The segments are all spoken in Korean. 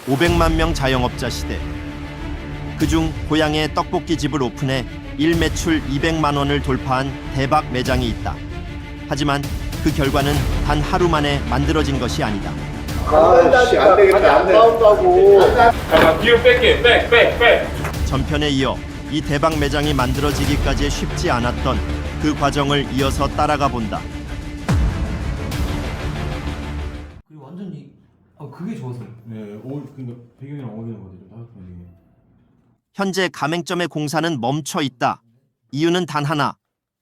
500만 명 자영업자 시대. 그중 고향에 떡볶이집을 오픈해 일 매출 200만 원을 돌파한 대박 매장이 있다. 하지만 그 결과는 단 하루 만에 만들어진 것이 아니다. 아씨 안 되겠다 안 나온다고. 잠깐 뒤로 뺄게. 백. 전편에 이어 이 대박 매장이 만들어지기까지 쉽지 않았던 그 과정을 이어서 따라가 본다. 그리고 완전히 그게 좋아서. 네, 그러니까 배경이랑 어울리는 거죠. 좀 따뜻한 배경. 현재 가맹점의 공사는 멈춰 있다. 이유는 단 하나.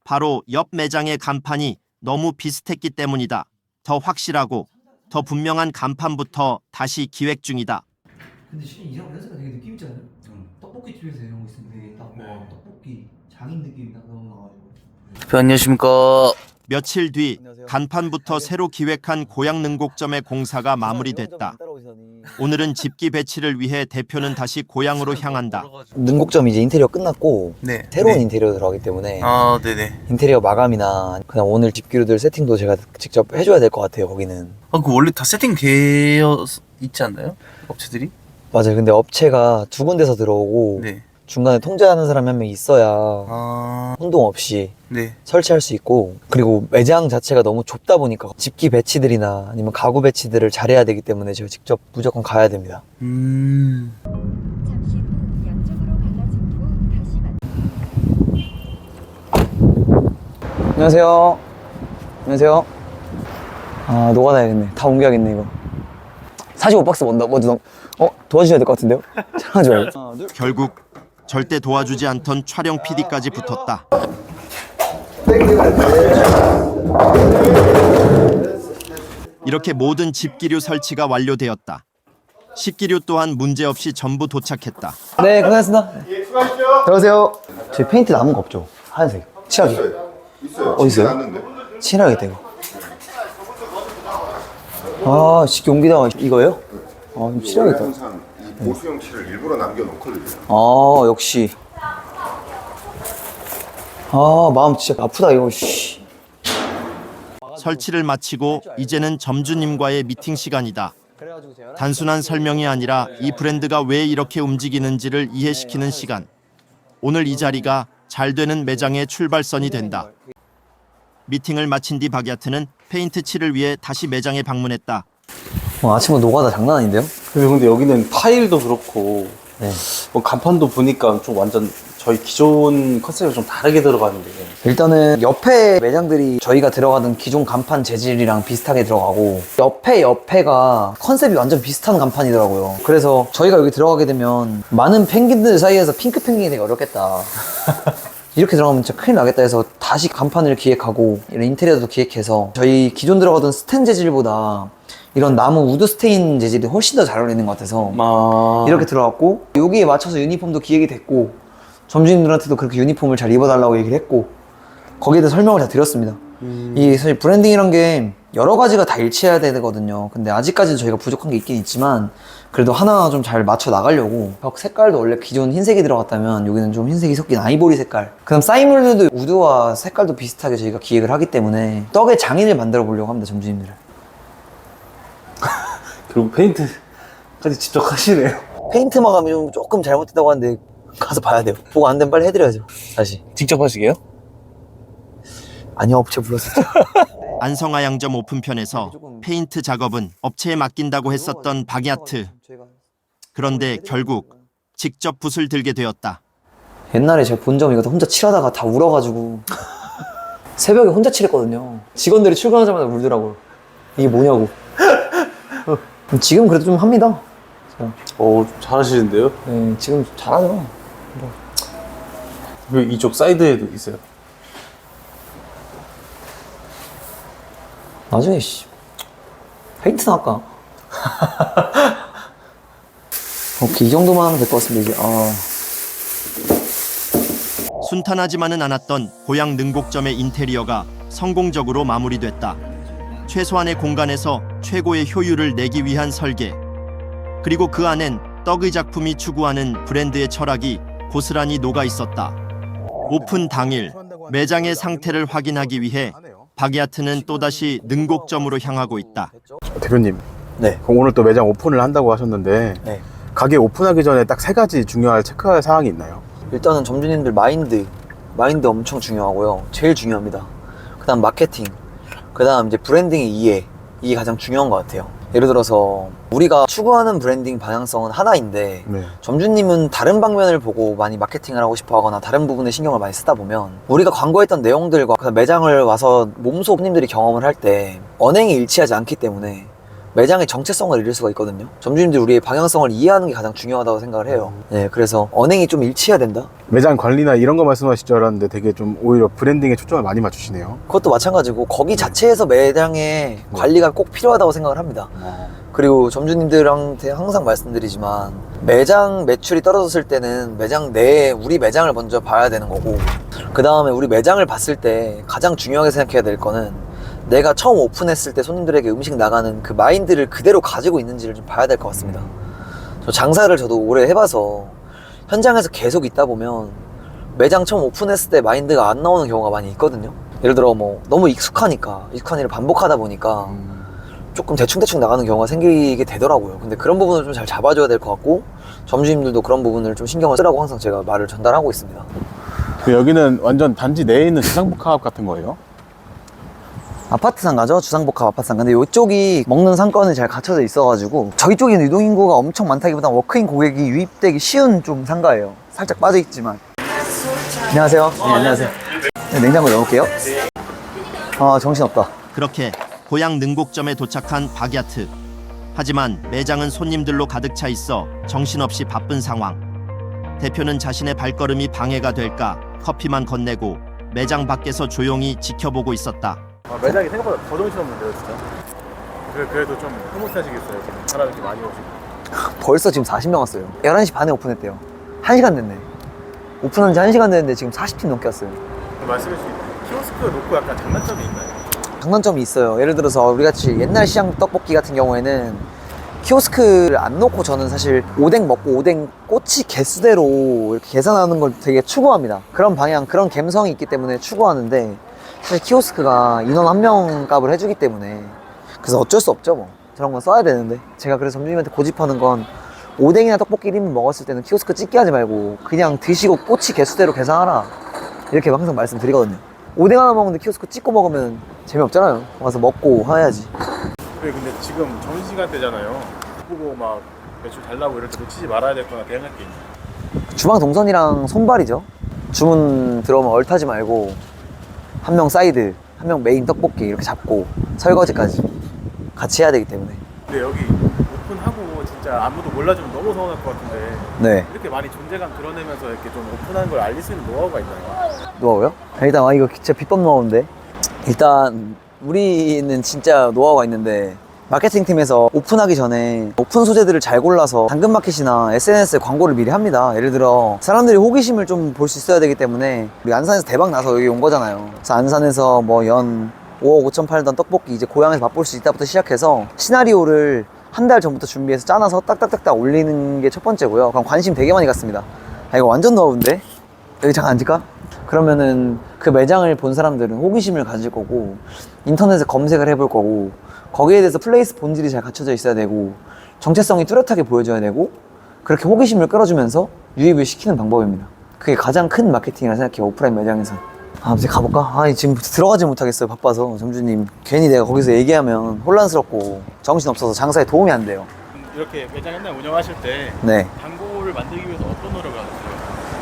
바로 옆 매장의 간판이 너무 비슷했기 때문이다. 더 확실하고 더 분명한 간판부터 다시 기획 중이다. 근데 실은 이런 연세가 되게 느낌 있잖아요. 떡볶이 집에서 이런 거 있으면 되게 딱 떡볶이 장인 느낌이 딱 나와가지고. 안녕하십니까. 며칠 뒤 간판부터 새로 기획한 고향 능곡점의 공사가 마무리됐다. 오늘은 집기 배치를 위해 대표는 다시 고향으로 향한다. 능곡점 이제 인테리어 끝났고 네. 새로운 인테리어 들어가기 때문에 아, 네네. 인테리어 마감이나 그냥 오늘 집기류들 세팅도 제가 직접 해줘야 될 것 같아요. 거기는. 아, 그 원래 다 세팅되어 있지 않나요? 업체들이? 맞아요. 근데 업체가 두 군데서 들어오고 네. 중간에 통제하는 사람이 한 명 있어야 아, 혼동 없이 네. 설치할 수 있고, 그리고 매장 자체가 너무 좁다 보니까 집기 배치들이나 아니면 가구 배치들을 잘해야 되기 때문에 제가 직접 무조건 가야 됩니다. 잠시 후 양쪽으로 갈라진 후 다시 안녕하세요. 안녕하세요. 아, 노가다야겠네. 다 옮겨야겠네, 이거. 45박스 먼저 도와주셔야 될 것 같은데요? 잠깐만요. 결국 절대 도와주지 않던 촬영 PD까지 붙었다. 이렇게 모든 집기류 설치가 완료되었다. 식기류 또한 문제없이 전부 도착했다. 네, 고생하셨습니다. 예, 수고하십시오. 들어오세요. 저희 페인트 남은 거 없죠? 하얀색. 칠하기. 있어요. 어디 있어요? 났는데. 칠하겠다, 이거. 아, 식기 옮기다가 이거예요? 아, 좀 칠하겠다. 항상 이 보수형 칠을 일부러 남겨놓거든요. 아, 역시. 아, 마음 진짜 아프다, 이거. 씨. 설치를 마치고 이제는 점주님과의 미팅 시간이다. 단순한 설명이 아니라 이 브랜드가 왜 이렇게 움직이는지를 이해시키는 시간. 오늘 이 자리가 잘 되는 매장의 출발선이 된다. 미팅을 마친 뒤 바게아트는 페인트 칠을 위해 다시 매장에 방문했다. 아침부터 노가다 장난 아닌데요? 근데 여기는 타일도 그렇고 네. 뭐 간판도 보니까 좀 완전 저희 기존 컨셉이 좀 다르게 들어가는데. 일단은 옆에 매장들이 저희가 들어가던 기존 간판 재질이랑 비슷하게 들어가고 옆에가 컨셉이 완전 비슷한 간판이더라고요. 그래서 저희가 여기 들어가게 되면 많은 펭귄들 사이에서 핑크 펭귄이 되게 어렵겠다. 이렇게 들어가면 진짜 큰일 나겠다 해서 다시 간판을 기획하고 이런 인테리어도 기획해서 저희 기존 들어가던 스텐 재질보다 이런 나무 우드 스테인 재질이 훨씬 더 잘 어울리는 것 같아서 이렇게 들어갔고, 여기에 맞춰서 유니폼도 기획이 됐고 점주님들한테도 그렇게 유니폼을 잘 입어달라고 얘기를 했고 거기에 대해서 설명을 다 드렸습니다. 이 사실 브랜딩이란 게 여러 가지가 다 일치해야 되거든요. 근데 아직까지는 저희가 부족한 게 있긴 있지만 그래도 하나 좀 잘 맞춰 나가려고 벽 색깔도 원래 기존 흰색이 들어갔다면 여기는 좀 흰색이 섞인 아이보리 색깔, 그다음 사이물류도 우드와 색깔도 비슷하게 저희가 기획을 하기 때문에 떡의 장인을 만들어 보려고 합니다. 점주님들을. 그리고 페인트까지 직접 하시네요. 페인트 마감이 좀 조금 잘못됐다고 하는데 가서 봐야 돼요. 보고 안 되면 빨리 해드려야죠. 다시. 직접 하시게요? 아니요, 업체 불렀었죠. 안성화 양점 오픈편에서 페인트 작업은 업체에 맡긴다고 했었던 바게아트. 그런데 결국 직접 붓을 들게 되었다. 옛날에 제가 본 점 이거 혼자 칠하다가 다 울어가지고 새벽에 혼자 칠했거든요. 직원들이 출근하자마자 울더라고요. 이게 뭐냐고. 지금 그래도 좀 합니다. 좀 잘하시는데요? 네, 지금 잘하죠. 그리고 이쪽 사이드에도 있어요. 나중에 페인트나 할까? 오케이, 이 정도만 하면 될 것 같습니다. 이제 순탄하지만은 않았던 고향 능곡점의 인테리어가 성공적으로 마무리됐다. 최소한의 공간에서 최고의 효율을 내기 위한 설계. 그리고 그 안엔 떡의 작품이 추구하는 브랜드의 철학이 고스란히 녹아 있었다. 오픈 당일 매장의 상태를 확인하기 위해 바게아트는 또다시 능곡점으로 향하고 있다. 대표님, 네. 그럼 오늘 또 매장 오픈을 한다고 하셨는데 네. 가게 오픈하기 전에 딱 3가지 중요할 체크할 사항이 있나요? 일단은 점주님들 마인드 엄청 중요하고요. 제일 중요합니다. 그 다음 마케팅, 그 다음 이제 브랜딩의 이해, 이게 가장 중요한 것 같아요. 예를 들어서 우리가 추구하는 브랜딩 방향성은 하나인데 네. 점주님은 다른 방면을 보고 많이 마케팅을 하고 싶어 하거나 다른 부분에 신경을 많이 쓰다 보면 우리가 광고했던 내용들과 그 매장을 와서 몸소 손님들이 경험을 할 때 언행이 일치하지 않기 때문에 매장의 정체성을 잃을 수가 있거든요. 점주님들 우리의 방향성을 이해하는 게 가장 중요하다고 생각을 해요. 네, 그래서 언행이 좀 일치해야 된다? 매장 관리나 이런 거 말씀하실 줄 알았는데 되게 좀 오히려 브랜딩에 초점을 많이 맞추시네요. 그것도 마찬가지고 거기 자체에서 매장의 관리가 꼭 필요하다고 생각을 합니다. 그리고 점주님들한테 항상 말씀드리지만 매장 매출이 떨어졌을 때는 매장 내에 우리 매장을 먼저 봐야 되는 거고, 그 다음에 우리 매장을 봤을 때 가장 중요하게 생각해야 될 거는 내가 처음 오픈했을 때 손님들에게 음식 나가는 그 마인드를 그대로 가지고 있는지를 좀 봐야 될 것 같습니다. 저 장사를 저도 오래 해봐서 현장에서 계속 있다 보면 매장 처음 오픈했을 때 마인드가 안 나오는 경우가 많이 있거든요. 예를 들어 뭐 너무 익숙한 일을 반복하다 보니까 조금 대충대충 나가는 경우가 생기게 되더라고요. 근데 그런 부분을 좀 잘 잡아줘야 될 것 같고, 점주님들도 그런 부분을 좀 신경을 쓰라고 항상 제가 말을 전달하고 있습니다. 여기는 완전 단지 내에 있는 주상복합 같은 거예요? 아파트 상가죠. 주상복합 아파트 상가. 근데 이쪽이 먹는 상권이 잘 갖춰져 있어가지고 저희 쪽에는 유동인구가 엄청 많다기보다 워크인 고객이 유입되기 쉬운 좀 상가예요. 살짝 빠져있지만. 안녕하세요. 네, 안녕하세요. 네, 냉장고 넣을게요. 아, 정신없다. 그렇게 고향 능곡점에 도착한 박야트. 하지만 매장은 손님들로 가득 차 있어 정신없이 바쁜 상황. 대표는 자신의 발걸음이 방해가 될까 커피만 건네고 매장 밖에서 조용히 지켜보고 있었다. 매장이 생각보다 더 정신없는데요, 진짜. 그래도 좀 흐뭇하시겠어요, 지금 사람이 이렇게 많이 오시고. 벌써 지금 40명 왔어요. 11시 반에 오픈했대요. 1시간 됐네. 오픈한 지 1시간 됐는데 지금 40팀 넘게 왔어요. 말씀해주신 키오스크 놓고 약간 장단점이 있나요? 장단점이 있어요. 예를 들어서 우리같이 옛날 시장 떡볶이 같은 경우에는 키오스크를 안 놓고 저는 사실 오뎅 먹고 오뎅 꼬치 개수대로 이렇게 계산하는 걸 되게 추구합니다. 그런 방향, 그런 감성이 있기 때문에 추구하는데, 사실 키오스크가 인원 한 명 값을 해주기 때문에 그래서 어쩔 수 없죠. 뭐 저런 건 써야 되는데, 제가 그래서 점주님한테 고집하는 건 오뎅이나 떡볶이 1인분 먹었을 때는 키오스크 찍게 하지 말고 그냥 드시고 꼬치 개수대로 계산하라, 이렇게 항상 말씀드리거든요. 오뎅 하나 먹는데 키오스크 찍고 먹으면 재미없잖아요. 와서 먹고 해야지. 근데 지금 점심시간대잖아요. 보고 막 매출 달라고 이럴 때 놓치지 말아야 될 거나 대응할 게 있나요? 주방 동선이랑 손발이죠. 주문 들어오면 얼타지 말고 한 명 사이드, 한 명 메인 떡볶이 이렇게 잡고 설거지까지 같이 해야 되기 때문에. 근데 여기 오픈하고 진짜 아무도 몰라주면 너무 서운할 것 같은데 네. 이렇게 많이 존재감 드러내면서 이렇게 좀 오픈하는 걸 알릴 수 있는 노하우가 있나요? 노하우요? 일단 이거 진짜 비법 노하우인데, 일단 우리는 진짜 노하우가 있는데 마케팅 팀에서 오픈하기 전에 오픈 소재들을 잘 골라서 당근마켓이나 SNS에 광고를 미리 합니다. 예를 들어 사람들이 호기심을 좀 볼 수 있어야 되기 때문에, 우리 안산에서 대박 나서 여기 온 거잖아요. 그래서 안산에서 뭐 연 5억 5천 팔던 떡볶이 이제 고향에서 맛볼 수 있다부터 시작해서 시나리오를 한 달 전부터 준비해서 짜놔서 딱딱딱딱 올리는 게 첫 번째고요. 그럼 관심 되게 많이 갔습니다. 아, 이거 완전 노하우인데? 여기 잠깐 앉을까? 그러면은 그 매장을 본 사람들은 호기심을 가질 거고, 인터넷에 검색을 해볼 거고, 거기에 대해서 플레이스 본질이 잘 갖춰져 있어야 되고, 정체성이 뚜렷하게 보여줘야 되고, 그렇게 호기심을 끌어주면서 유입을 시키는 방법입니다. 그게 가장 큰 마케팅이라 생각해요, 오프라인 매장에서. 아, 이제 가볼까? 아니, 지금 들어가지 못하겠어요, 바빠서. 점주님, 괜히 내가 거기서 얘기하면 혼란스럽고 정신없어서 장사에 도움이 안 돼요. 이렇게 매장 맨날 운영하실 때 네. 광고를 만들기 위해서 어떤 노력을 하세요?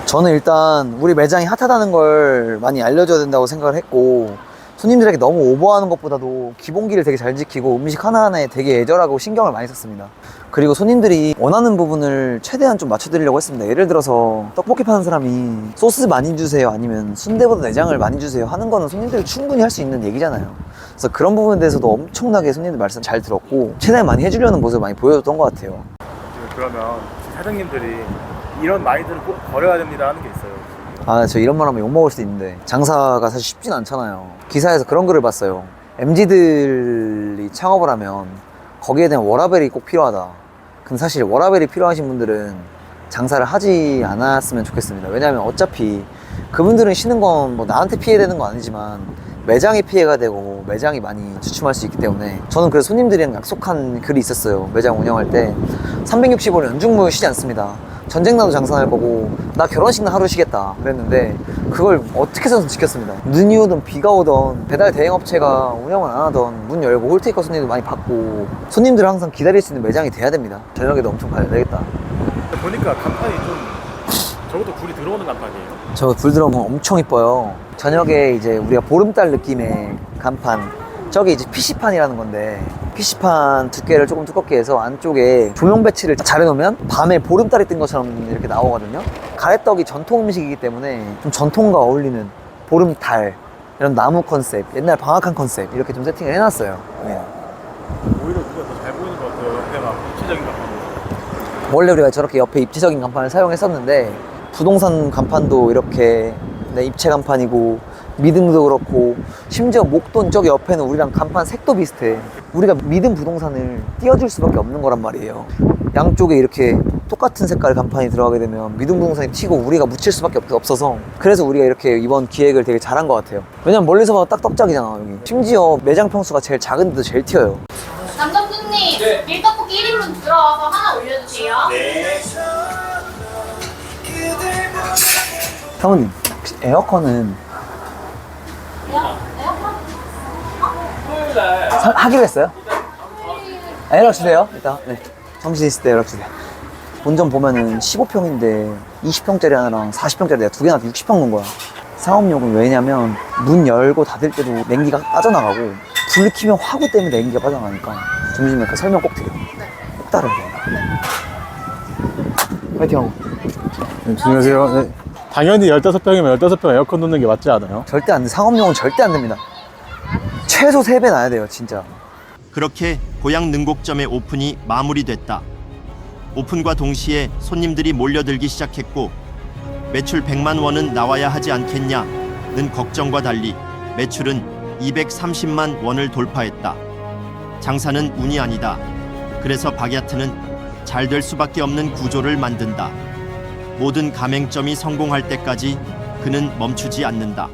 저는 일단 우리 매장이 핫하다는 걸 많이 알려줘야 된다고 생각을 했고, 손님들에게 너무 오버하는 것보다도 기본기를 되게 잘 지키고 음식 하나하나에 되게 애절하고 신경을 많이 썼습니다. 그리고 손님들이 원하는 부분을 최대한 좀 맞춰드리려고 했습니다. 예를 들어서 떡볶이 파는 사람이 소스 많이 주세요, 아니면 순대보다 내장을 많이 주세요 하는 거는 손님들이 충분히 할 수 있는 얘기잖아요. 그래서 그런 부분에 대해서도 엄청나게 손님들 말씀 잘 들었고, 최대한 많이 해주려는 모습을 많이 보여줬던 것 같아요. 그러면 사장님들이 이런 마인드를 꼭 버려야 됩니다 하는 게 있어요? 아, 저 이런 말 하면 욕먹을 수도 있는데, 장사가 사실 쉽진 않잖아요. 기사에서 그런 글을 봤어요. MZ들이 창업을 하면 거기에 대한 워라밸이 꼭 필요하다. 근데 사실 워라밸이 필요하신 분들은 장사를 하지 않았으면 좋겠습니다. 왜냐하면 어차피 그분들은 쉬는 건 뭐 나한테 피해되는 건 아니지만 매장이 피해가 되고 매장이 많이 주춤할 수 있기 때문에 저는 그래서 손님들이랑 약속한 글이 있었어요. 매장 운영할 때 365일 연중무휴 쉬지 않습니다. 전쟁 나도 장사할 거고 나 결혼식 날 하루 쉬겠다 그랬는데 그걸 어떻게 해서든 지켰습니다. 눈이 오든 비가 오든 배달 대행업체가 운영을 안 하던 문 열고 홀테이커 손님도 많이 받고 손님들을 항상 기다릴 수 있는 매장이 돼야 됩니다. 저녁에도 엄청 가야 되겠다. 보니까 간판이 좀 저것도 불이 들어오는 간판이에요. 저 불 들어오면 엄청 이뻐요. 저녁에 이제 우리가 보름달 느낌의 간판, 저게 이제 PC판이라는 건데 PC판 두께를 조금 두껍게 해서 안쪽에 조명 배치를 잘 해놓으면 밤에 보름달이 뜬 것처럼 이렇게 나오거든요. 가래떡이 전통 음식이기 때문에 좀 전통과 어울리는 보름달, 이런 나무 컨셉, 옛날 방앗간 컨셉 이렇게 좀 세팅을 해놨어요. 네. 오히려 우리가 더 잘 보이는 것 같아요. 옆에 막 입체적인 간판. 원래 우리가 저렇게 옆에 입체적인 간판을 사용했었는데 부동산 간판도 이렇게 입체 간판이고 미등도 그렇고 심지어 목돈 저기 옆에는 우리랑 간판 색도 비슷해. 우리가 미등 부동산을 띄워줄 수밖에 없는 거란 말이에요. 양쪽에 이렇게 똑같은 색깔 간판이 들어가게 되면 미등 부동산이 튀고 우리가 묻힐 수밖에 없어서 그래서 우리가 이렇게 이번 기획을 되게 잘한 것 같아요. 왜냐면 멀리서 봐도 딱 떡짝이잖아 여기. 심지어 매장 평수가 제일 작은데도 제일 튀어요. 남자분님, 밀떡볶이 1인분 들어와서 하나 올려주세요. 사모님 혹시 에어컨은 하기로 했어요? 연락 주세요. 일단 네. 정신 있을 때 연락 주세요. 본점 보면은 15평인데 20평짜리 하나랑 40평짜리 내가 두 개나 60평 넣은 거야. 상업용은 왜냐면 문 열고 닫을 때도 냉기가 빠져나가고 불 켜면 화구 때문에 냉기가 빠져나가니까 점심에 그 설명 꼭 드려. 꼭 따라야 돼. 파이팅 하고. 네, 안녕하세요. 네. 당연히 15평이면 15평 에어컨 놓는 게 맞지 않아요? 절대 안 돼. 상업용은 절대 안 됩니다. 최소 3배 나야 돼요 진짜. 그렇게 고향 능곡점의 오픈이 마무리됐다. 오픈과 동시에 손님들이 몰려들기 시작했고 매출 100만 원은 나와야 하지 않겠냐는 걱정과 달리 매출은 230만 원을 돌파했다. 장사는 운이 아니다. 그래서 박야트는 잘 될 수밖에 없는 구조를 만든다. 모든 가맹점이 성공할 때까지 그는 멈추지 않는다.